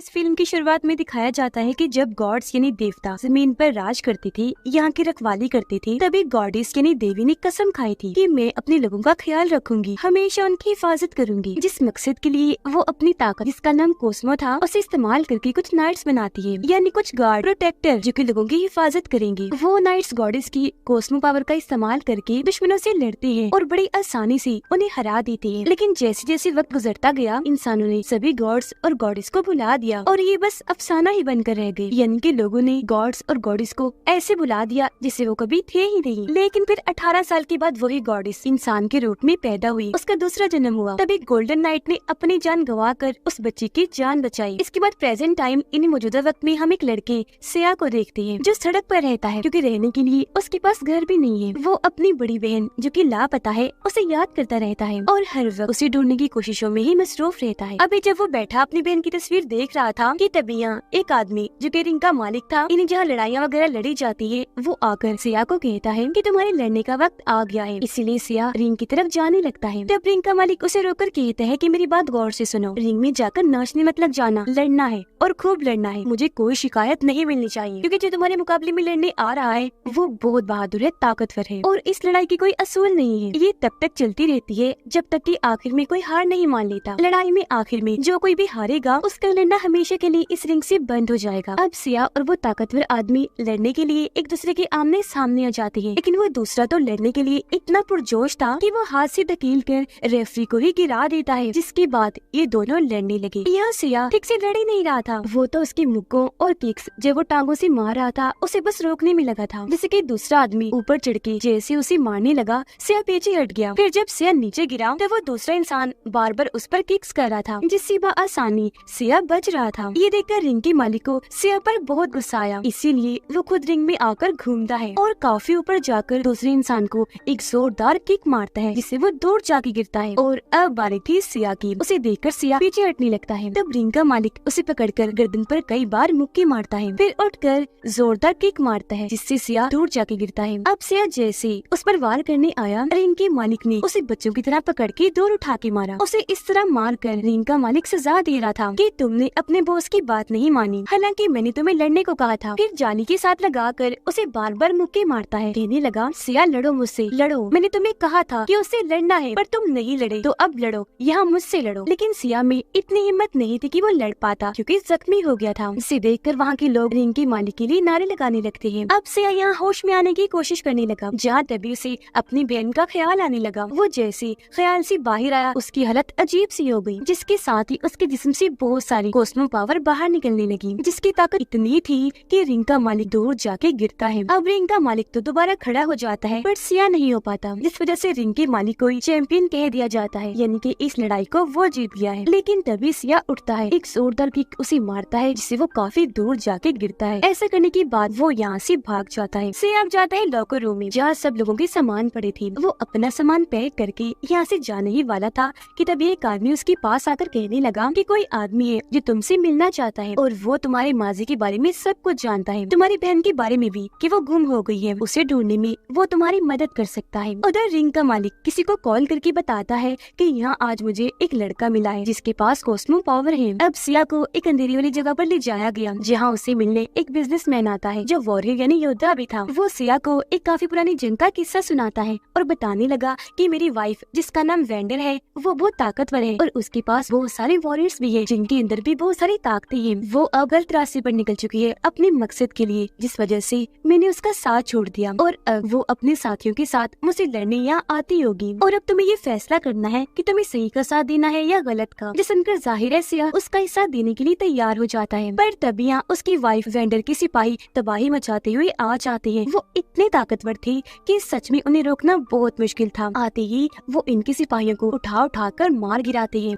इस फिल्म की शुरुआत में दिखाया जाता है कि जब गॉड्स यानी देवता जमीन पर राज करती थी, यहाँ की रखवाली करती थी, तभी गॉडेस यानी देवी ने कसम खाई थी कि मैं अपने लोगों का ख्याल रखूंगी, हमेशा उनकी हिफाजत करूंगी। जिस मकसद के लिए वो अपनी ताकत, जिसका नाम कोस्मो था, उसे इस्तेमाल करके कुछ नाइट्स बनाती है, यानी कुछ गार्ड प्रोटेक्टर जो कि लोगों की हिफाजत करेंगे। वो नाइट्स गॉडेस की कोस्मो पावर का इस्तेमाल करके दुश्मनों से लड़ते हैं और बड़ी आसानी से उन्हें हरा देते हैं। लेकिन जैसे जैसे वक्त गुजरता गया, इंसानों ने सभी गॉड्स और गॉडेस को भुला दिया और ये बस अफसाना ही बनकर रह गई, यानी कि लोगों ने गॉड्स और गॉडेस को ऐसे भुला दिया जिसे वो कभी थे ही नहीं। लेकिन फिर 18 साल के बाद वही गॉडेस इंसान के रूप में पैदा हुई, उसका दूसरा जन्म हुआ। तभी गोल्डन नाइट ने अपनी जान गंवाकर उस बच्ची की जान बचाई। इसके बाद प्रेजेंट टाइम इन मौजूदा वक्त में हम एक लड़के सिया को देखते हैं जो सड़क पर रहता है, क्योंकि रहने के लिए उसके पास घर भी नहीं है। वो अपनी बड़ी बहन जो कि लापता है उसे याद करता रहता है और हर वक्त उसे ढूंढने की कोशिशों में ही मसरूफ रहता है। अभी जब वो बैठा अपनी बहन की तस्वीर देख रहा था कि तभी यहाँ एक आदमी जो कि रिंग का मालिक था, इन्हें जहाँ लड़ाइयाँ वगैरह लड़ी जाती है, वो आकर सिया को कहता है कि तुम्हारे लड़ने का वक्त आ गया है। इसीलिए सिया रिंग की तरफ जाने लगता है। तब रिंग का मालिक उसे रोककर कहता है कि मेरी बात गौर से सुनो, रिंग में जाकर नाचने मत लग जाना, लड़ना है और खूब लड़ना है। मुझे कोई शिकायत नहीं मिलनी चाहिए, क्योंकि जो तुम्हारे मुकाबले में लड़ने आ रहा है वो बहुत बहादुर है, ताकतवर है और इस लड़ाई की कोई असूल नहीं है। ये तब तक चलती रहती है जब तक कि आखिर में कोई हार नहीं मान लेता। लड़ाई में आखिर में जो कोई भी हारेगा उसका लड़ना हमेशा के लिए इस रिंग से बंद हो जाएगा। अब सिया और वो ताकतवर आदमी लड़ने के लिए एक दूसरे के आमने सामने आ जाते हैं, लेकिन वो दूसरा तो लड़ने के लिए इतना पुरजोश था कि वो हाथ से धकेल कर रेफरी को ही गिरा देता है, जिसके बाद ये दोनों लड़ने लगे। यहाँ सिया ठीक से लड़ ही नहीं रहा था, वो तो उसके मुक्कों और किक्स जब वो टांगों से मार रहा था उसे बस रोकने में लगा था। जैसे कि दूसरा आदमी ऊपर चढ़ के जैसे उसे मारने लगा, सिया पीछे हट गया। फिर जब सिया नीचे गिरा तो वो दूसरा इंसान बार बार उस पर किक्स कर रहा था, जिससे आसानी सिया बच रहा था। ये देखकर रिंग के मालिक को सिया पर बहुत गुस्सा आया, इसीलिए वो खुद रिंग में आकर घूमता है और काफी ऊपर जाकर दूसरे इंसान को एक जोरदार किक मारता है, जिससे वो दूर जाके गिरता है। और अब बारी थी सिया की। उसे देखकर सिया पीछे हटने लगता है। तब रिंग का मालिक उसे पकड़कर गर्दन पर कई बार मुक्के मारता है, फिर उठकर जोरदार किक मारता है, जिससे सिया दूर जाके गिरता है। अब सिया जैसे उस पर वार करने आया, रिंग के मालिक ने उसे बच्चों की तरह पकड़ के दूर उठा के मारा। उसे इस तरह मार कर रिंग का मालिक सजा दे रहा था कि तुमने अपने बॉस की बात नहीं मानी, हालांकि मैंने तुम्हें लड़ने को कहा था। फिर जाली के साथ लगाकर उसे बार बार मुक्के मारता है, कहने लगा सिया लड़ो मुझसे, लड़ो, मैंने तुम्हें कहा था कि उससे लड़ना है पर तुम नहीं लड़े, तो अब लड़ो, यहाँ मुझसे लड़ो। लेकिन सिया में इतनी हिम्मत नहीं थी कि वो लड़ पाता, क्योंकि जख्मी हो गया था। इसे देखकर वहाँ के लोग रिंग के मालिक के लिए नारे लगाने लगते हैं। अब सिया यहाँ होश में आने की कोशिश करने लगा, जहाँ तभी उसे अपनी बहन का ख्याल आने लगा। वो जैसे ख्याल से बाहर आया, उसकी हालत अजीब सी हो गई, जिसके साथ ही उसके जिस्म से बहुत सारी कोस्मो पावर बाहर निकलने लगी, जिसकी ताकत इतनी थी कि रिंग का मालिक दूर जाके गिरता है। अब रिंग का मालिक तो दोबारा खड़ा हो जाता है, पर सिया नहीं हो पाता, जिस वजह से रिंग के मालिक को चैंपियन कह दिया जाता है, यानी कि इस लड़ाई को वो जीत गया है। लेकिन तभी सिया उठता है, एक जोरदार किक उसे मारता है, जिससे वो काफी दूर जाके गिरता है। ऐसा करने के बाद वो यहाँ से भाग जाता है। सिया अब जाता है लॉकर रूम में, जहाँ सब लोगों के सामान पड़े थे। वो अपना सामान पैक करके यहाँ से जाने ही वाला था कि तभी एक आदमी उसके पास आकर कहने लगा कि कोई आदमी है जो तुमसे मिलना चाहता है और वो तुम्हारे माजी के बारे में सब कुछ जानता है, तुम्हारी बहन के बारे में भी कि वो गुम हो गई है, उसे ढूंढने में वो तुम्हारी मदद कर सकता है। उधर रिंग का मालिक किसी को कॉल करके बताता है कि यहाँ आज मुझे एक लड़का मिला है जिसके पास कॉस्मो पावर है। अब सिया को एक अंधेरी वाली जगह पर ले जाया गया, जहाँ उसे मिलने एक बिजनेसमैन आता है जो वॉरियर यानी योद्धा भी था। वो सिया को एक काफी पुरानी जंग का किस्सा सुनाता है और बताने लगा कि मेरी वाइफ जिसका नाम वेंडर है वो बहुत ताकतवर है और उसके पास बहुत सारे वॉरियर्स भी है, जिनके अंदर भी बहुत सारी ताकतें हैं। वो अब गलत रास्ते पर निकल चुकी है अपने मकसद के लिए, जिस वजह से मैंने उसका साथ छोड़ दिया और अब वो अपने साथियों के साथ मुझसे लड़ने यहाँ आती होगी। और अब तुम्हें ये फैसला करना है कि तुम्हें सही का साथ देना है या गलत का। जो सुनकर जाहिर है सिया उसका हिस्सा देने के लिए तैयार हो जाता है, पर तभी यहाँ उसकी वाइफ वेंडर के सिपाही तबाही मचाते हुए आ जाते हैं। वो इतने ताकतवर थे कि सच में उन्हें रोकना बहुत मुश्किल था। आते ही वो इनके सिपाहियों को उठा कर मार गिराते हैं।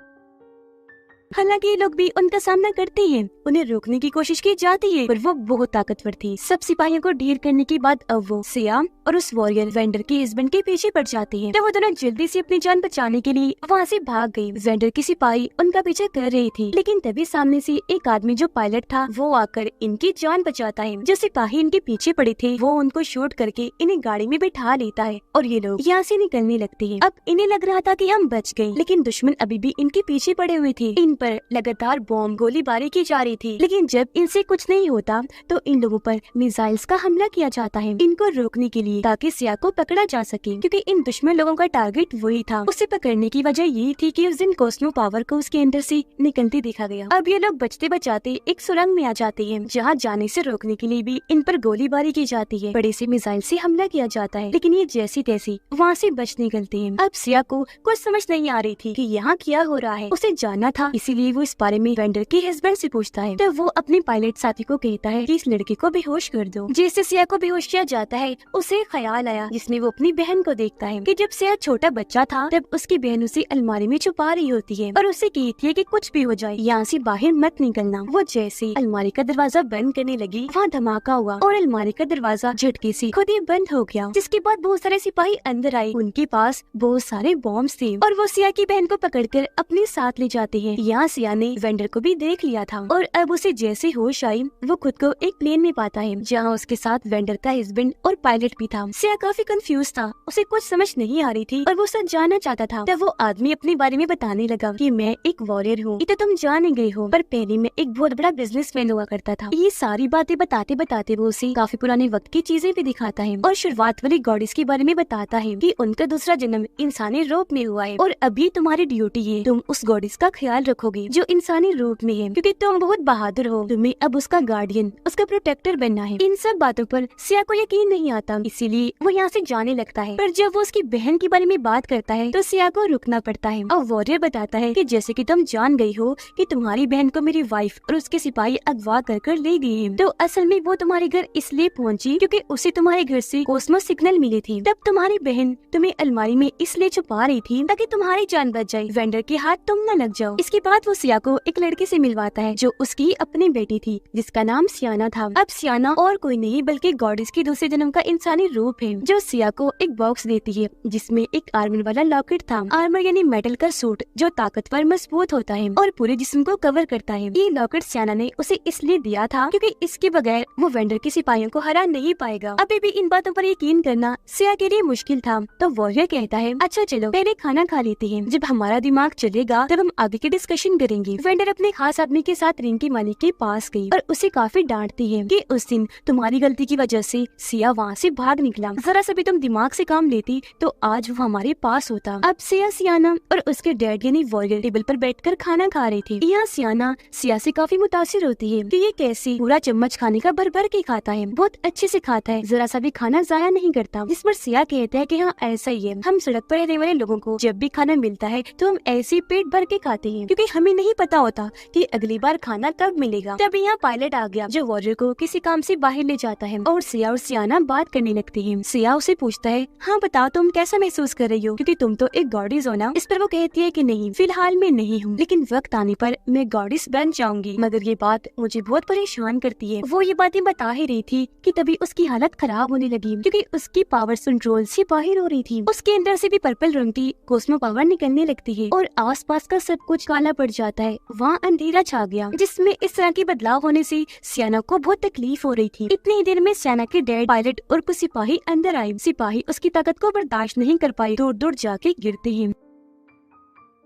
हालांकि ये लोग भी उनका सामना करते हैं, उन्हें रोकने की कोशिश की जाती है, पर वो बहुत ताकतवर थी। सब सिपाहियों को ढेर करने के बाद अब वो सिया और उस वॉरियर वेंडर के हस्बैंड के पीछे पड़ जाते हैं। तो वो दोनों जल्दी से अपनी जान बचाने के लिए वहाँ से भाग गई। वेंडर की सिपाही उनका पीछा कर रही थी, लेकिन तभी सामने से एक आदमी जो पायलट था वो आकर इनकी जान बचाता है। जो सिपाही इनके पीछे पड़े थे वो उनको शूट करके इन्हें गाड़ी में बैठा लेता है और ये लोग यहाँ से निकलने लगते हैं। अब इन्हें लग रहा था कि हम बच गए, लेकिन दुश्मन अभी भी इनके पीछे पड़े हुए थे। इन पर लगातार बॉम्ब गोलीबारी की जा रही थी। लेकिन जब इनसे कुछ नहीं होता तो इन लोगों पर मिसाइल्स का हमला किया जाता है इनको रोकने के लिए, ताकि सिया को पकड़ा जा सके, क्योंकि इन दुश्मन लोगों का टारगेट वही था। उसे पकड़ने की वजह ये थी कि उस दिन कॉस्मो पावर को उसके अंदर से निकलते देखा गया। अब ये लोग बचते बचाते एक सुरंग में आ जाते हैं, जहाँ जाने से रोकने के लिए भी इन पर गोलीबारी की जाती है। बड़े से मिसाइल से हमला किया जाता है, लेकिन ये जैसी तैसी वहाँ से बच निकलते हैं। अब सिया को कुछ समझ नहीं आ रही थी कि यहाँ क्या हो रहा है। उसे जानना था, इसीलिए वो इस बारे में वेंडर के हस्बैंड से पूछता है। तो वो अपने पायलट साथी को कहता है कि इस लड़के को बेहोश कर दो। जैसे सिया को बेहोश किया जाता है, उसे ख्याल आया जिसमें वो अपनी बहन को देखता है कि जब सिया छोटा बच्चा था तब उसकी बहन उसे अलमारी में छुपा रही होती है और उसे कहती है कि कुछ भी हो जाए यहाँ से बाहर मत निकलना। वो जैसे अलमारी का दरवाजा बंद करने लगी, वहाँ धमाका हुआ और अलमारी का दरवाजा झटके से खुद ही बंद हो गया। जिसके बाद बहुत सारे सिपाही अंदर आए, उनके पास बहुत सारे बॉम्ब थे और वो सिया की बहन को पकड़कर अपने साथ ले जाते हैं। यहाँ सिया ने वेंडर को भी देख लिया था और अब उसे जैसे होश आई, वो खुद को एक प्लेन में पाता है जहाँ उसके साथ वेंडर का हस्बैंड और पायलट भी था। सिया काफी कंफ्यूज था, उसे कुछ समझ नहीं आ रही थी और वो सब जानना चाहता था। तब वो आदमी अपने बारे में बताने लगा कि मैं एक वॉरियर हूँ, ये तो तुम जान ही गए हो, पर पहले मैं एक बहुत बड़ा बिजनेसमैन हुआ करता था। ये सारी बातें बताते बताते वो उसे काफी पुराने वक्त की चीजें भी दिखाता है और शुरुआत वाली गॉडेस के बारे में बताता है कि उनका दूसरा जन्म इंसानी रूप में हुआ है और अभी तुम्हारी ड्यूटी है, तुम उस गॉडेस का ख्याल रखोगे जो इंसानी रूप में है, क्योंकि तुम बहुत बहादुर हो, तुम्हें अब उसका गार्डियन, उसका प्रोटेक्टर बनना है। इन सब बातों पर सिया को यकीन नहीं आता, इसीलिए वो यहाँ से जाने लगता है। पर जब वो उसकी बहन के बारे में बात करता है तो सिया को रुकना पड़ता है और वॉरियर बताता है कि जैसे कि तुम जान गई हो कि तुम्हारी बहन को मेरी वाइफ और उसके सिपाही अगवा कर ले गए हैं, तो असल में वो तुम्हारे घर इसलिए पहुंची क्योंकि उसे तुम्हारे घर से कॉस्मो सिग्नल मिली थी। तब तुम्हारी बहन तुम्हें अलमारी में इसलिए छुपा रही थी ताकि तुम्हारी जान बच जाए, वेंडर के हाथ तुम न लग जाओ। इसके बाद वो सिया को एक लड़के से मिलवाता है जो उसकी अपनी बेटी थी, जिसका नाम सियाना था। अब सियाना और कोई नहीं बल्कि गॉडेस की दूसरे जन्म का इंसानी रूप है, जो सिया को एक बॉक्स देती है जिसमें एक आर्मर वाला लॉकेट था। आर्मर यानी मेटल का सूट जो ताकतवर मजबूत होता है और पूरे जिस्म को कवर करता है। ये लॉकेट सियाना ने उसे इसलिए दिया था क्योंकि इसके बगैर वो वेंडर के सिपाहियों को हरा नहीं पाएगा। अभी भी इन बातों पर यकीन करना सिया के लिए मुश्किल था, तो वॉरियर कहता है अच्छा चलो पहले खाना खा लेते हैं, जब हमारा दिमाग चलेगा तब हम आगे की डिस्कशन करेंगे। वेंडर अपने खास आदमी के साथ रिंग के मालिक के पास गई और उसे काफी डांटती है कि उस दिन तुम्हारी गलती की वजह से सिया वहाँ से भाग निकला, जरा सा भी तुम दिमाग से काम लेती तो आज वो हमारे पास होता। अब सिया सियाना और उसके डैड यानी वॉरियर टेबल पर बैठकर खाना खा रहे थे। यहाँ सियाना सिया से काफी मुतासिर होती है कि ये कैसे पूरा चम्मच खाने का भर भर के खाता है, बहुत अच्छे से खाता है, जरा सा भी खाना जाया नहीं करता। जिस पर सिया कहता है कि हाँ ऐसा ही है, हम सड़क पर रहने वाले लोगों को जब भी खाना मिलता है तो हम ऐसे ही पेट भर के खाते हैं, क्योंकि हमें नहीं पता होता कि अगली बार खाना कब मिलेगा। तभी यहाँ पायलट आ गया जो वॉरियर को किसी काम से बाहर ले जाता है और सिया और सियाना बात करने लगती है। सिया उसे पूछता है हाँ बताओ तुम कैसा महसूस कर रही हो, क्योंकि तुम तो एक गॉडेस हो ना। इस पर वो कहती है कि नहीं फिलहाल मैं नहीं हूँ, लेकिन वक्त आने पर मैं गॉडेस बन जाऊंगी। मगर ये बात मुझे बहुत परेशान करती है। वो ये बातें बता ही रही थी कि तभी उसकी हालत खराब होने लगी, क्योंकि उसकी पावर कंट्रोल से बाहर हो रही थी। उसके अंदर से भी पर्पल रंग की कॉस्मो पावर निकलने लगती है और आसपास का सब कुछ काला पड़ जाता है। वहाँ अंधेरा छा गया, जिसमें इस तरह के बदलाव होने से सियाना को बहुत तकलीफ हो रही थी। इतनी ही देर में सियाना के डैड पायलट और कुछ सिपाही अंदर आए। सिपाही उसकी ताकत को बर्दाश्त नहीं कर पाए, दूर दूर जाके गिरते हैं।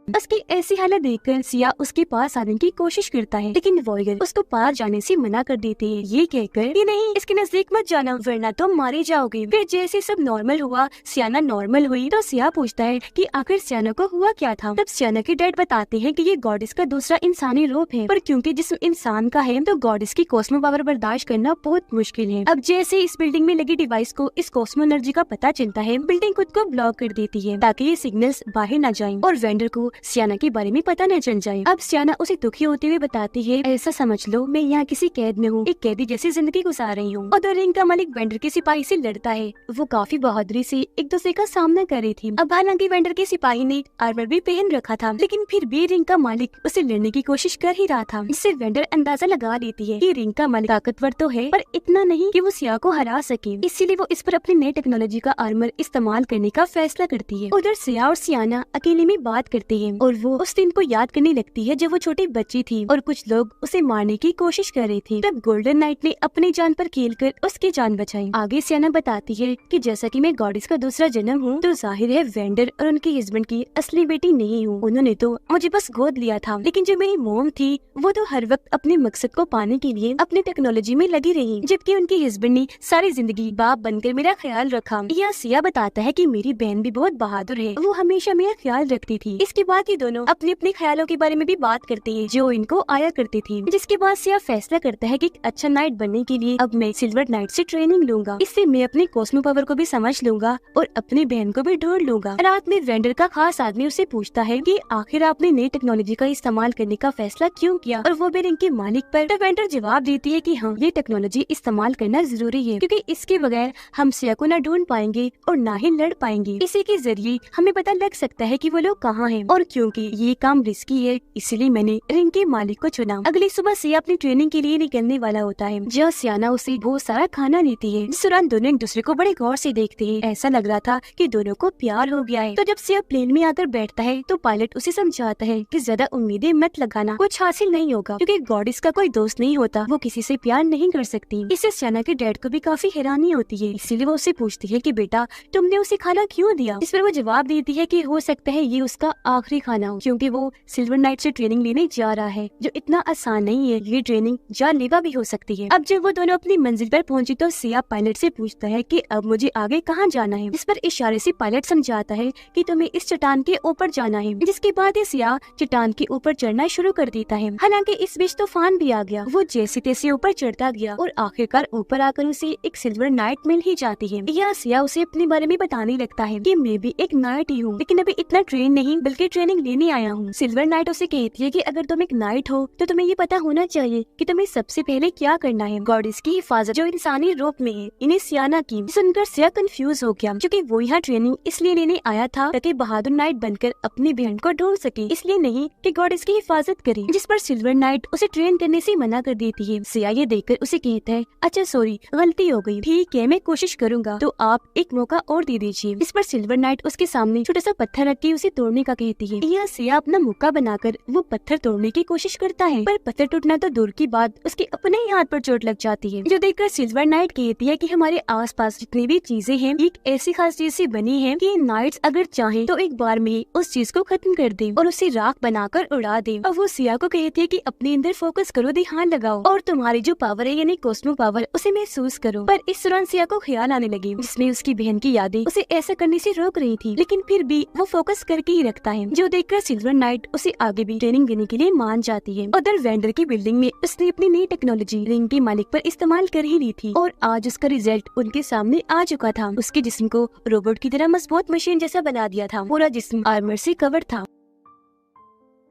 उसकी ऐसी हालत देखकर सिया उसके पास आने की कोशिश करता है, लेकिन वॉरियर उसको पार जाने से मना कर देते हैं, ये कहकर कि नहीं इसके नजदीक मत जाना वरना तुम मारे जाओगे। फिर जैसे सब नॉर्मल हुआ, सियाना नॉर्मल हुई, तो सिया पूछता है कि आखिर सियाना को हुआ क्या था। तब सियाना के डैड बताते हैं कि ये गॉडेस का दूसरा इंसानी रूप है, पर क्योंकि जिस्म इंसान का है तो गॉडेस की कॉस्मो पावर बर्दाश्त करना बहुत मुश्किल है। अब जैसे इस बिल्डिंग में लगी डिवाइस को इस कॉस्मो एनर्जी का पता चलता है, बिल्डिंग खुद को ब्लॉक कर देती है ताकि ये सिग्नल्स बाहर न जाएं और वेंडर को सियाना के बारे में पता न चल जाए। अब सियाना उसे दुखी होते हुए बताती है ऐसा समझ लो मैं यहाँ किसी कैद में हूँ, एक कैदी जैसी जिंदगी गुजार रही हूँ। उधर रिंग का मालिक वेंडर के सिपाही से लड़ता है। वो काफी बहादुरी से एक दूसरे का सामना कर रही थी। अब हालांकि वेंडर के सिपाही ने आर्मर भी पहन रखा था, लेकिन फिर भी रिंग का मालिक उसे लड़ने की कोशिश कर ही रहा था। इससे वेंडर अंदाजा लगा लेती है कि रिंग का मालिक ताकतवर तो है पर इतना नहीं कि वो सिया को हरा सके, इसीलिए वो इस पर अपनी नई टेक्नोलॉजी का आर्मर इस्तेमाल करने का फैसला करती है। उधर सिया और सियाना अकेले में बात करते है और वो उस दिन को याद करने लगती है जब वो छोटी बच्ची थी और कुछ लोग उसे मारने की कोशिश कर रहे थे। तब गोल्डन नाइट ने अपनी जान पर खेलकर उसकी जान बचाई। आगे सियाना बताती है कि जैसा कि मैं गॉडेस का दूसरा जन्म हूँ, तो जाहिर है वेंडर और उनके हस्बैंड की असली बेटी नहीं हूँ। उन्होंने तो मुझे बस गोद लिया था, लेकिन जो मेरी मोम थी वो तो हर वक्त अपने मकसद को पाने के लिए अपनी टेक्नोलॉजी में लगी रही, जबकि उनके हस्बैंड ने सारी जिंदगी बाप बनकर मेरा ख्याल रखा। यह सिया बताता है कि मेरी बहन भी बहुत बहादुर है, वो हमेशा मेरा ख्याल रखती थी। इसके बाद ये दोनों अपने अपने ख्यालों के बारे में भी बात करते हैं जो इनको आया करती थी, जिसके बाद सिया फैसला करता है कि एक अच्छा नाइट बनने के लिए अब मैं सिल्वर नाइट से ट्रेनिंग लूंगा। इससे मैं अपने कॉस्मो पावर को भी समझ लूंगा और अपनी बहन को भी ढूंढ लूंगा। रात में वेंडर का खास आदमी उसे पूछता है कि आखिर आपने नई टेक्नोलॉजी का इस्तेमाल करने का फैसला क्यों किया, और वो भी रिंग के मालिक पर। तो वेंडर जवाब देती है कि हाँ, ये टेक्नोलॉजी इस्तेमाल करना जरूरी है क्योंकि इसके बगैर हम सिया को न ढूंढ पाएंगे और न ही लड़ पाएंगे। इसी के जरिए हमें पता लग सकता है कि वो लोग कहाँ हैं, और क्योंकि ये काम रिस्की है इसलिए मैंने रिंग के मालिक को चुना। अगली सुबह सिया अपनी ट्रेनिंग के लिए निकलने वाला होता है, जहाँ सियाना उसे बहुत सारा खाना देती है। इस दौरान दोनों एक दूसरे को बड़े गौर से देखते हैं। ऐसा लग रहा था कि दोनों को प्यार हो गया है। तो जब सिया प्लेन में आकर बैठता है तो पायलट उसे समझाता है कि ज्यादा उम्मीदें मत लगाना, कुछ हासिल नहीं होगा क्योंकि गॉडेस का कोई दोस्त नहीं होता, वो किसी से प्यार नहीं कर सकती। इससे सियाना के डैड को भी काफी हैरानी होती है, इसीलिए वो उसे पूछती है कि बेटा तुमने उसे खाना क्यों दिया। इस पर वो जवाब देती है कि हो सकता है ये उसका आखिरी खाना हो, क्योंकि वो सिल्वर नाइट से ट्रेनिंग लेने जा रहा है जो इतना आसान नहीं है, ये ट्रेनिंग जानलेवा भी हो सकती है। अब जब वो दोनों अपनी मंजिल पर पहुंची तो सिया पायलट से पूछता है कि अब मुझे आगे कहाँ जाना है। इस पर इशारे से पायलट समझाता है कि तुम्हें इस चट्टान के ऊपर जाना है। जिसके बाद ये सिया चट्टान के ऊपर चढ़ना शुरू कर देता है। हालांकि इस बीच तूफान भी आ गया। वो जैसे तैसे ऊपर चढ़ता गया और आखिरकार ऊपर आकर उसे एक सिल्वर नाइट मिल ही जाती है। यह सिया उसे अपने बारे में बताने लगता है कि मैं भी एक नाइट ही हूँ, लेकिन अभी इतना ट्रेन नहीं बल्कि ट्रेनिंग लेने आया हूँ। सिल्वर नाइट उसे कहती है कि अगर तुम एक नाइट हो तो तुम्हें ये पता होना चाहिए कि तुम्हें सबसे पहले क्या करना है। गॉडेस की हिफाजत जो इंसानी रूप में है, इन्हें सियाना की। सुनकर सिया कंफ्यूज हो गया क्योंकि वो यहाँ ट्रेनिंग इसलिए लेने आया था ताकि बहादुर नाइट बनकर अपनी बहन को ढूंढ सके, इसलिए नहीं कि गॉडेस की हिफाजत करे। जिस पर सिल्वर नाइट उसे ट्रेन करने से मना कर देती है। सिया ये देखकर उसे कहता है अच्छा सॉरी, गलती हो गई, ठीक है मैं कोशिश करूंगा, तो आप एक मौका और दे दीजिए। इस पर सिल्वर नाइट उसके सामने छोटा सा पत्थर रख के उसे तोड़ने का कहती है। यह सिया अपना मौका बनाकर वो पत्थर तोड़ने की कोशिश करता है, पर पत्थर टूटना तो दूर की बात उसके अपने ही हाथ पर चोट लग जाती है, जो देखकर सिल्वर नाइट कहती है कि हमारे आसपास जितनी भी चीजें हैं एक ऐसी खास चीज से बनी है कि नाइट्स अगर चाहें तो एक बार में ही उस चीज को खत्म कर दे और उसे राख बनाकर उड़ा दे। अब वो सिया को कहती है कि अपने अंदर फोकस करो, ध्यान लगाओ और तुम्हारी जो पावर है यानी कॉस्मो पावर उसे महसूस करो। पर इस दौरान सिया को ख्याल आने लगे जिसमें उसकी बहन की यादें उसे ऐसा करने से रोक रही थी, लेकिन फिर भी वो फोकस करके ही रखता है, जो देखकर सिल्वर नाइट उसे आगे भी ट्रेनिंग देने के लिए मान जाती है। उधर वेंडर की बिल्डिंग में उसने अपनी नई टेक्नोलॉजी रिंग के मालिक पर इस्तेमाल कर ही ली थी और आज उसका रिजल्ट उनके सामने आ चुका था। उसके जिस्म को रोबोट की तरह मजबूत मशीन जैसा बना दिया था, पूरा जिस्म आर्मर से कवर था।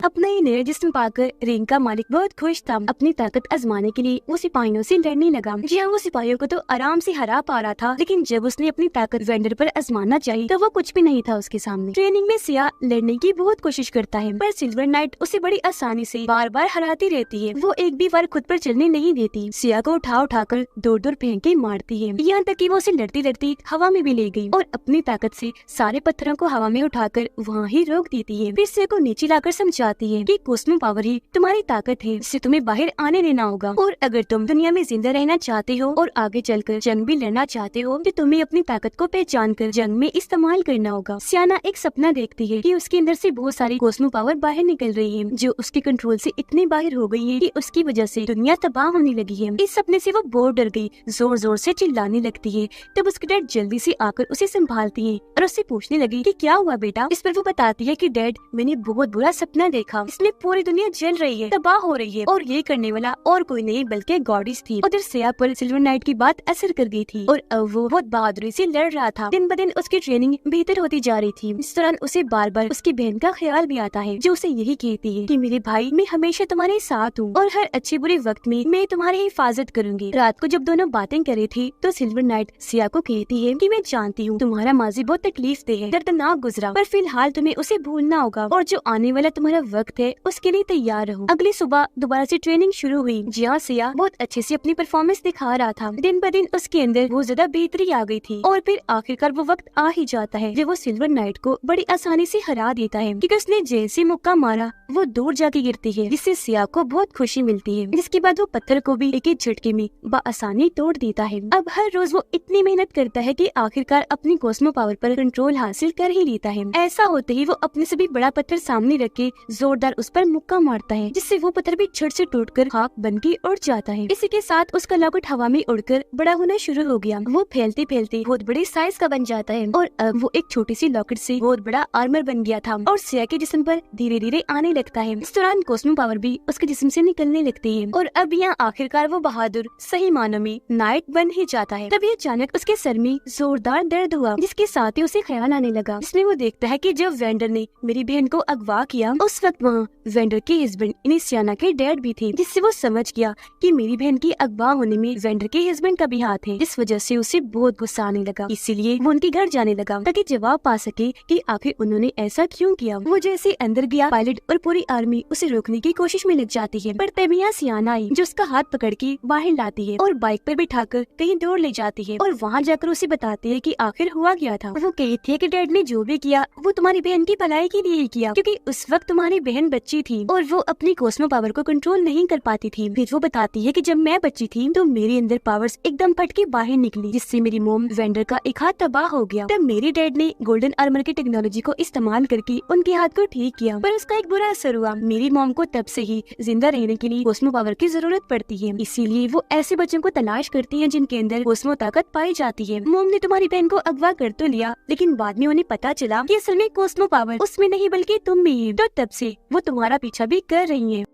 अपना ही नया जिस्म पाकर रिंग का मालिक बहुत खुश था। अपनी ताकत आजमाने के लिए वो सिपाहियों से लड़ने लगा। जी हाँ, वो सिपाहियों को तो आराम से हरा पा रहा था, लेकिन जब उसने अपनी ताकत वेंडर पर आजमाना चाहिए तो वो कुछ भी नहीं था उसके सामने। ट्रेनिंग में सिया लड़ने की बहुत कोशिश करता है, पर सिल्वर नाइट उसे बड़ी आसानी से बार बार हराती रहती है। वो एक भी बार खुद पर चलने नहीं देती, सिया को उठा उठाकर दूर दूर फेंक के मारती है, यहाँ तक कि वो उसे लड़ती लड़ती हवा में भी ले गई और अपनी ताकत से सारे पत्थरों को हवा में उठाकर वहाँ ही रोक देती है। फिर सिया को नीचे लाकर समझाती है कि कॉस्मो पावर ही तुम्हारी ताकत है, जिससे तुम्हें बाहर आने देना होगा, और अगर तुम दुनिया में जिंदा रहना चाहते हो और आगे चलकर जंग भी लड़ना चाहते हो तो तुम्हें अपनी ताकत को पहचान कर जंग में इस्तेमाल करना होगा। सियाना एक सपना देखती है कि उसके अंदर से बहुत सारी कॉस्मो पावर बाहर निकल रही है, जो उसके कंट्रोल से इतनी बाहर हो गई है कि उसकी वजह से दुनिया तबाह होने लगी है। इस सपने से वो बहुत डर गई, जोर जोर से चिल्लाने लगती है। तब उसके डैड जल्दी से आकर उसे संभालती है और उससे पूछने लगी कि क्या हुआ बेटा। इस पर वो बताती है कि डैड, मैंने बहुत बुरा सपना देखा, इसमें पूरी दुनिया जल रही है, तबाह हो रही है, और ये करने वाला और कोई नहीं बल्कि गॉडेस थी। उधर सिया पर सिल्वर नाइट की बात असर कर गई थी और अब वो बहुत बहादुरी से लड़ रहा था। दिन ब दिन उसकी ट्रेनिंग बेहतर होती जा रही थी। इस दौरान उसे बार बार उसकी बहन का ख्याल भी आता है, जो उसे यही कहती है कि मेरे भाई, मैं हमेशा तुम्हारे साथ हूँ और हर अच्छे बुरे वक्त में मैं तुम्हारी हिफाजत करूंगी। रात को जब दोनों बातें कर रही थी तो सिल्वर नाइट सिया को कहती है कि मैं जानती हूँ तुम्हारा माजी बहुत तकलीफ दे है, दर्दनाक गुजरा, पर फिलहाल तुम्हें उसे भूलना होगा और जो आने वाला तुम्हारा वक्त है उसके लिए तैयार रहो। अगली सुबह दोबारा से ट्रेनिंग शुरू हुई, जहाँ सिया बहुत अच्छे से अपनी परफॉर्मेंस दिखा रहा था। दिन ब दिन उसके अंदर बहुत ज्यादा बेहतरी आ गई थी और फिर आखिरकार वो वक्त आ ही जाता है जब वो सिल्वर नाइट को बड़ी आसानी से हरा देता है, क्योंकि उसने जैसे मुक्का मारा वो दूर जाके गिरती है, जिससे सिया को बहुत खुशी मिलती है। जिसके बाद वो पत्थर को भी एक ही झटके में बआसानी तोड़ देता है। अब हर रोज वो इतनी मेहनत करता है कि आखिरकार अपनी कॉस्मो पावर पर कंट्रोल हासिल कर ही लेता है। ऐसा होते ही वो अपने से भी बड़ा पत्थर सामने रख के जोरदार उस पर मुक्का मारता है, जिससे वो पत्थर भी झट से टूटकर खाक बन के उड़ जाता है। इसी के साथ उसका लॉकेट हवा में उड़कर बड़ा होना शुरू हो गया। वो फैलते फैलते बहुत बड़े साइज का बन जाता है और अब वो एक छोटी सी लॉकेट से बहुत बड़ा आर्मर बन गया था और सिया के जिस्म पर धीरे धीरे आने लगता है। इस दौरान कॉस्मो पावर भी उसके जिस्म से निकलने लगती है और अब यहाँ आखिरकार वो बहादुर सही मानों में नाइट बन ही जाता है। तभी अचानक उसके सर में जोरदार दर्द हुआ, जिसके साथ ही उसे ख्याल आने लगा। इसमें वो देखता है कि जब वेंडर ने मेरी बहन को अगवा किया उस वक्त वहाँ वेंडर के हस्बैंड यानी सियाना के डैड भी थे, जिससे वो समझ गया कि मेरी बहन की अगवा होने में वेंडर के हस्बैंड का भी हाथ है। इस वजह से उसे बहुत गुस्सा आने लगा, इसीलिए वो उनके घर जाने लगा ताकि जवाब पा सके कि आखिर उन्होंने ऐसा क्यों किया। वो जैसे अंदर गया, पायलट और पूरी आर्मी उसे रोकने की कोशिश में लग जाती है, पर तभी यहाँ सियाना आई जो उसका हाथ पकड़ के बाहर लाती है और बाइक पर बिठाकर कहीं दूर ले जाती है और वहाँ जाकर उसे बताती है कि आखिर हुआ क्या था। वो कहती है कि डैड ने जो भी किया वो तुम्हारी बहन की भलाई के लिए ही किया, क्योंकि उस वक्त तुम्हारी बहन बच्ची थी और वो अपनी कॉस्मो पावर को कंट्रोल नहीं कर पाती थी। फिर वो बताती है कि जब मैं बच्ची थी तो मेरे अंदर पावर्स एकदम फट के बाहर निकली, जिससे मेरी मोम वेंडर का एक हाथ तबाह हो गया। तब मेरे डैड ने गोल्डन आर्मर की टेक्नोलॉजी को इस्तेमाल करके उनके हाथ को ठीक किया, पर उसका एक बुरा असर हुआ। मेरी मोम को तब से ही जिंदा रहने के लिए कॉस्मो पावर की जरूरत पड़ती है, इसीलिए वो ऐसे बच्चों को तलाश करती है जिनके अंदर कॉस्मो ताकत पाई जाती है। मोम ने तुम्हारी बहन को अगवा कर तो लिया, लेकिन बाद में उन्हें पता चला कि असल में कॉस्मो पावर उसमें नहीं बल्कि तुम में ही है, तो तब से वो तुम्हारा पीछा भी कर रही है।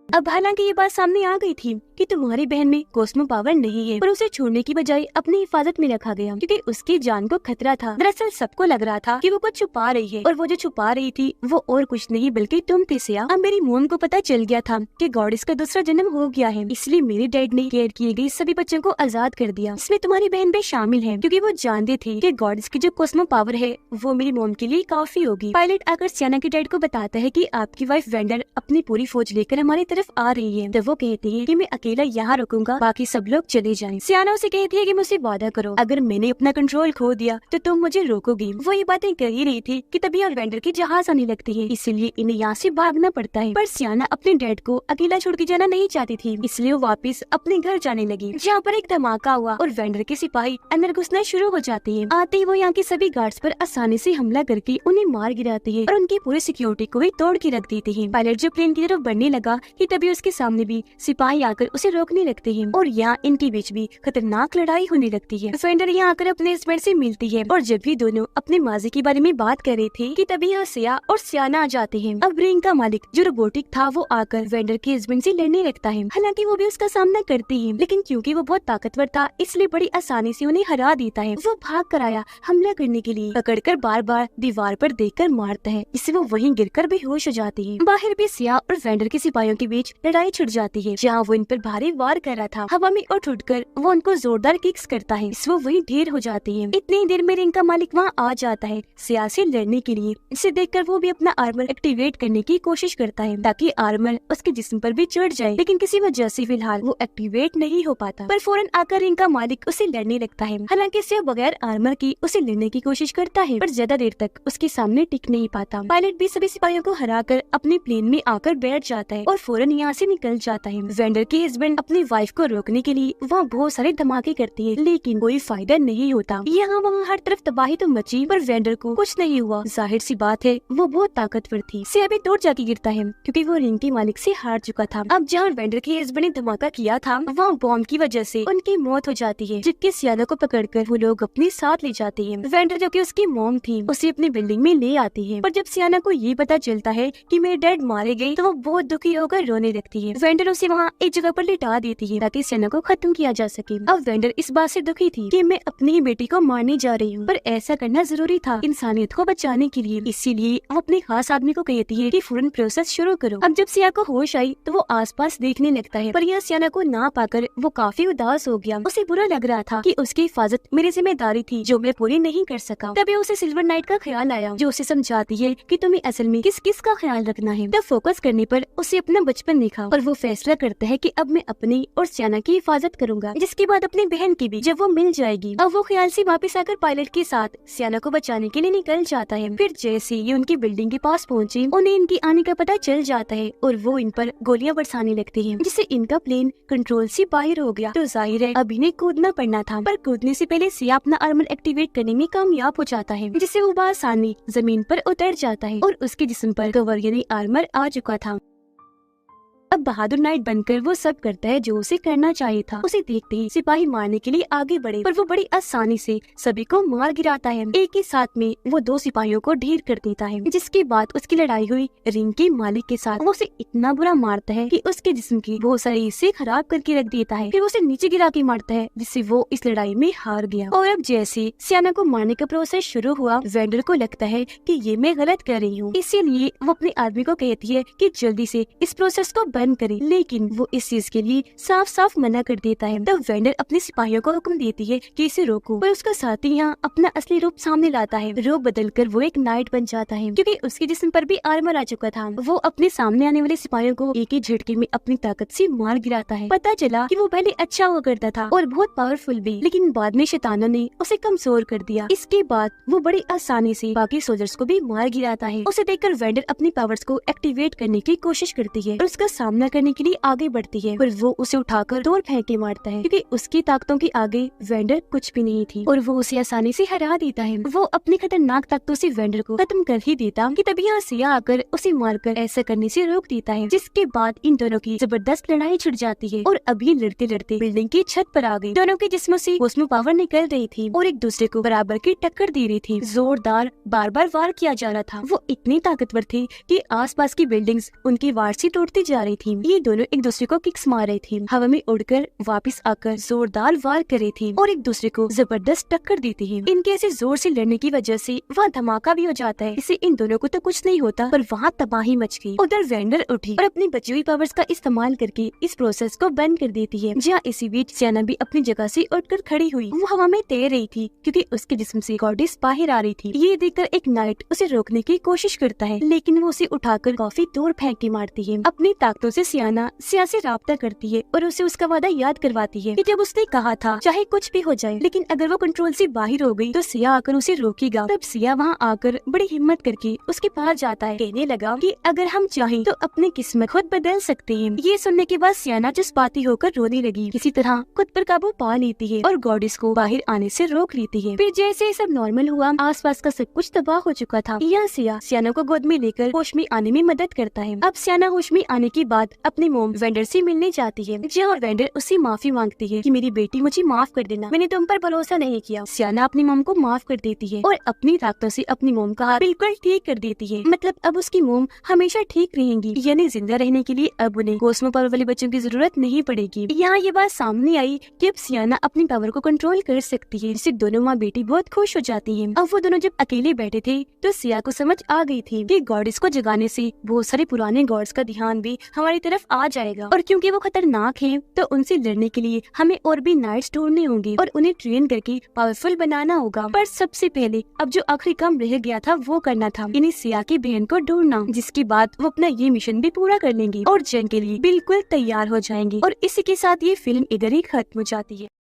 अब हालांकि ये बात सामने आ गई थी कि तुम्हारी बहन में कॉस्मो पावर नहीं है, पर उसे छोड़ने की बजाय अपनी हिफाजत में रखा गया क्योंकि उसकी जान को खतरा था। दरअसल सबको लग रहा था कि वो कुछ छुपा रही है और वो जो छुपा रही थी वो और कुछ नहीं बल्कि तुम थे सिया। अब मेरी मोम को पता चल गया था कि गॉडेस का दूसरा जन्म हो गया है, इसलिए मेरे डैड ने केयर किए गए सभी बच्चों को आजाद कर दिया। इसमें तुम्हारी बहन भी शामिल है, क्योंकि वो जानते थे कि गॉडेस की जो कॉस्मो पावर है वो मेरी मोम के लिए काफी होगी। पायलट आकर सियाना के डैड को बताता है कि आपकी वाइफ वेंडर अपनी पूरी फौज लेकर हमारी तरफ आ रही है। तो वो कहती है कि मैं अकेला यहाँ रुकूंगा, बाकी सब लोग चले जाएं। सियाना उसे कहती है कि मुझसे वादा करो, अगर मैंने अपना कंट्रोल खो दिया तो तुम मुझे रोकोगी। वो ये बातें कर ही रही थी कि तभी वेंडर की जहाज आने लगती है, इसलिए इन्हें यहाँ से भागना पड़ता है। पर सियाना अपने डैड को अकेला छोड़ के जाना नहीं चाहती थी, इसलिए वो वापस अपने घर जाने लगी, जहाँ पर एक धमाका हुआ और वेंडर के सिपाही अंदर घुसना शुरू हो जाते हैं। आते ही वो यहाँ के सभी गार्ड्स पर आसानी से हमला करके उन्हें मार गिराती है और उनकी पूरी सिक्योरिटी को भी तोड़ के रख देती है। पायलट जो प्लेन की तरफ बढ़ने लगा कि तभी उसके सामने भी सिपाही आकर उसे रोकने लगते हैं और यहाँ इनके बीच भी खतरनाक लड़ाई होने लगती है। वेंडर यहाँ आकर अपने हस्बैंड से मिलती है और जब भी दोनों अपने माजी के बारे में बात कर रहे थे कि तभी यहाँ सिया और सियाना आ जाते हैं। अब रिंग का मालिक जो रोबोटिक था वो आकर वेंडर के हस्बैंड से लड़ने लगता है। हालांकि वो भी उसका सामना करती है, लेकिन क्योंकि वो बहुत ताकतवर था इसलिए बड़ी आसानी से उन्हें हरा देता है। वो भाग कर आया हमला करने के लिए, पकड़कर बार बार दीवार पर देखकर मारता है, इससे वो वहीं गिरकर बेहोश हो जाती है। बाहर भी सिया और वेंडर के सिपाहियों के बीच लड़ाई छिड़ जाती है, जहाँ वो इन पर भारी वार कर रहा था। हवा में उठकर वो उनको जोरदार किक्स करता है, इससे वो वहीं ढेर हो जाती है। इतनी देर में रिंग का मालिक वहाँ आ जाता है सिया से लड़ने के लिए। इसे देखकर वो भी अपना आर्मर एक्टिवेट करने की कोशिश करता है ताकि आर्मर उसके जिस्म पर भी चढ़ जाए, लेकिन किसी वजह से फिलहाल वो एक्टिवेट नहीं हो पाता। पर फौरन आकर रिंग का मालिक उसे लड़ने लगता है। हालांकि सिया बगैर आर्मर की उसे लड़ने की कोशिश करता है, पर ज्यादा देर तक उसके सामने टिक नहीं पाता। पायलट भी सभी सिपाहियों को हराकर अपने प्लेन में आकर बैठ जाता है और फौरन यहाँ से निकल जाता है। वेंडर के हस्बैंड अपनी वाइफ को रोकने के लिए वहाँ बहुत सारे धमाके करती है, लेकिन कोई फायदा नहीं होता। यहाँ वहाँ हर तरफ तबाही तो मची, पर वेंडर को कुछ नहीं हुआ। जाहिर सी बात है वो बहुत ताकतवर थी। सिया भी दूर जाके गिरता है क्योंकि वो रिंग के मालिक से हार चुका था। अब जहाँ वेंडर के हस्बैंड ने धमाका किया था वहाँ बॉम्ब की वजह से उनकी मौत हो जाती है, जबकि सियाना को पकड़कर वो लोग अपने साथ ले जाते हैं। वेंडर जो कि उसकी मॉम थी उसे अपनी बिल्डिंग में ले आती है, पर जब सियाना को ये पता चलता है कि मेरे डैड मारे गए तो वो बहुत दुखी होकर रोने लगती है। वेंडर उसे वहाँ एक जगह पर लिटा देती है ताकि सियाना को खत्म किया जा सके। अब वेंडर इस बात से दुखी थी कि मैं अपनी ही बेटी को मारने जा रही हूँ, पर ऐसा करना जरूरी था इंसानियत को बचाने के लिए। इसीलिए वो अपने खास आदमी को कहती है कि फौरन प्रोसेस शुरू करो। अब जब सिया को होश आई तो वो आसपास देखने लगता है, पर यहाँ सियाना को ना पाकर वो काफी उदास हो गया। उसे बुरा लग रहा था कि उसकी हिफाजत मेरी जिम्मेदारी थी जो मैं पूरी नहीं कर सका। तभी उसे सिल्वर नाइट का ख्याल आया जो उसे समझाती है कि तुम्हें असल में किस किस का ख्याल रखना है। तब फोकस करने पर उसे अपना बचपन दिखा और वो फैसला करता है कि अब मैं अपनी और सियाना की हिफाजत करूंगा, जिसके बाद अपनी बहन की भी जब वो मिल जाएगी। अब वो ख्याल से वापस आकर पायलट के साथ सियाना को बचाने के लिए निकल जाता है। फिर जैसे ये उनकी बिल्डिंग के पास पहुँचे उन्हें इनकी आने का पता चल जाता है और वो इन पर गोलियां बरसाने लगती है, जिससे इनका प्लेन कंट्रोल से बाहर हो गया। तो जाहिर है अब इन्हें कूदना पड़ना था, पर कूदने से पहले सिया अपना आर्मर एक्टिवेट करने में कामयाब हो जाता है, जिससे वो बआसानी जमीन पर उतर जाता है और उसके जिस्म पर कवर यानी आर्मर आ चुका था। अब बहादुर नाइट बनकर वो सब करता है जो उसे करना चाहिए था। उसे देखते ही सिपाही मारने के लिए आगे बढ़े, पर वो बड़ी आसानी से सभी को मार गिराता है। एक ही साथ में वो 2 सिपाहियों को ढेर कर देता है, जिसके बाद उसकी लड़ाई हुई रिंग के मालिक के साथ। वो उसे इतना बुरा मारता है कि उसके जिस्म की बहुत सारे हिस्से खराब करके रख देता है। फिर उसे नीचे गिरा के मारता है, जिससे वो इस लड़ाई में हार गया। और अब जैसे सियाना को मारने का प्रोसेस शुरू हुआ, वेंडर को लगता है कि ये मैं गलत कर रही हूँ, इसीलिए वो अपने आदमी को कहती है कि जल्दी से इस प्रोसेस को बंद करे, लेकिन वो इस चीज के लिए साफ साफ मना कर देता है। तब वेंडर अपने सिपाहियों को हुक्म देती है कि इसे रोको, पर उसका साथी यहाँ अपना असली रूप सामने लाता है। रूप बदलकर वो एक नाइट बन जाता है, क्योंकि उसके जिस्म पर भी आर्मर आ चुका था। वो अपने सामने आने वाले सिपाहियों को एक ही झटके में अपनी ताकत से मार गिराता है। पता चला कि वो पहले अच्छा हुआ करता था और बहुत पावरफुल भी, लेकिन बाद में शैतानों ने उसे कमजोर कर दिया। इसके बाद वो बड़ी आसानी से बाकी सोल्जर्स को भी मार गिराता है। उसे देखकर वेंडर अपनी पावर्स को एक्टिवेट करने की कोशिश करती है और उसका सामना करने के लिए आगे बढ़ती है, पर वो उसे उठाकर दूर फेंक के मारता है, क्योंकि उसकी ताकतों के आगे वेंडर कुछ भी नहीं थी और वो उसे आसानी से हरा देता है। वो अपनी खतरनाक ताकतों से वेंडर को खत्म कर ही देता कि तभी यहाँ सिया आकर उसे मारकर ऐसा करने से रोक देता है, जिसके बाद इन दोनों की जबरदस्त लड़ाई छिड़ जाती है और अभी लड़ते लड़ते बिल्डिंग की छत पर आ गई। दोनों के जिस्मों से कॉस्मो पावर निकल रही थी और एक दूसरे को बराबर की टक्कर दे रही थी। जोरदार बार बार वार किया जा रहा था। वो इतनी ताकतवर थे कि आसपास की बिल्डिंग्स उनकी वार से टूटती जा रही थी। ये दोनों एक दूसरे को किक्स मार रही थी, हवा में उड़कर वापस आकर जोरदार वार कर रही थी और एक दूसरे को जबरदस्त टक्कर देती है। इनके ऐसे जोर से लड़ने की वजह से वहाँ धमाका भी हो जाता है। इससे इन दोनों को तो कुछ नहीं होता, पर वहाँ तबाही मच गई। उधर वेंडर उठी और अपनी बची हुई पावर्स का इस्तेमाल करके इस प्रोसेस को बंद कर देती है। जहाँ इसी बीच सियाना भी अपनी जगह से उठकर खड़ी हुई। वो हवा में तैर रही थी क्योंकि उसके जिस्म से गॉडेस बाहर आ रही थी। ये देखकर एक नाइट उसे रोकने की कोशिश करता है, लेकिन वो उसे उठाकर काफी दूर फेंक के मारती है। अपनी ताकतों से सियाना सिया से राब्ता करती है और उसे उसका वादा याद करवाती है कि जब उसने कहा था चाहे कुछ भी हो जाए, लेकिन अगर वो कंट्रोल से बाहर हो गई तो सिया आकर उसे रोकेगा। तब सिया वहाँ आकर बड़ी हिम्मत करके उसके पास जाता है, कहने लगा कि अगर हम चाहें तो अपनी किस्मत खुद बदल सकते हैं। ये सुनने के बाद सियाना जज्बाती होकर रोने लगी। किसी तरह खुद पर काबू पा लेती है और गॉडेस को बाहर आने से रोक लेती है। फिर जैसे सब नॉर्मल हुआ, आसपास का सब कुछ तबाह हो चुका था। यहाँ सियाना को गोद में लेकर होश में आने में मदद करता है। अब सियाना होश में आने के बाद अपनी मोम वेंडर से मिलने जाती है, जहाँ वेंडर उससे माफी मांगती है कि मेरी बेटी मुझे माफ कर देना, मैंने तुम पर भरोसा नहीं किया। सियाना अपनी मोम को माफ कर देती है और अपनी ताकतों से अपनी मोम का हाथ बिल्कुल ठीक कर देती है। मतलब अब उसकी मोम हमेशा ठीक रहेंगी, यानी जिंदा रहने के लिए अब उन्हें कॉस्मो पावर वाले बच्चों की जरूरत नहीं पड़ेगी। यहाँ ये बात सामने आई कि अब सियाना अपनी पावर को कंट्रोल कर सकती है, जिससे दोनों माँ बेटी बहुत खुश हो जाती है। अब वो दोनों जब अकेले बैठे थे तो सिया को समझ आ गई थी कि गॉडेस को जगाने से बहुत सारे पुराने गॉड्स का ध्यान भी हमारी तरफ आ जाएगा, और क्योंकि वो खतरनाक हैं तो उनसे लड़ने के लिए हमें और भी नाइट्स ढूंढने होंगे और उन्हें ट्रेन करके पावरफुल बनाना होगा। पर सबसे पहले अब जो आखिरी काम रह गया था वो करना था, यानी सिया की बहन को ढूंढना, जिसके बाद वो अपना ये मिशन भी पूरा कर लेंगी और जंग के लिए बिल्कुल तैयार हो जाएंगी। और इसी के साथ ये फिल्म इधर ही खत्म हो जाती है।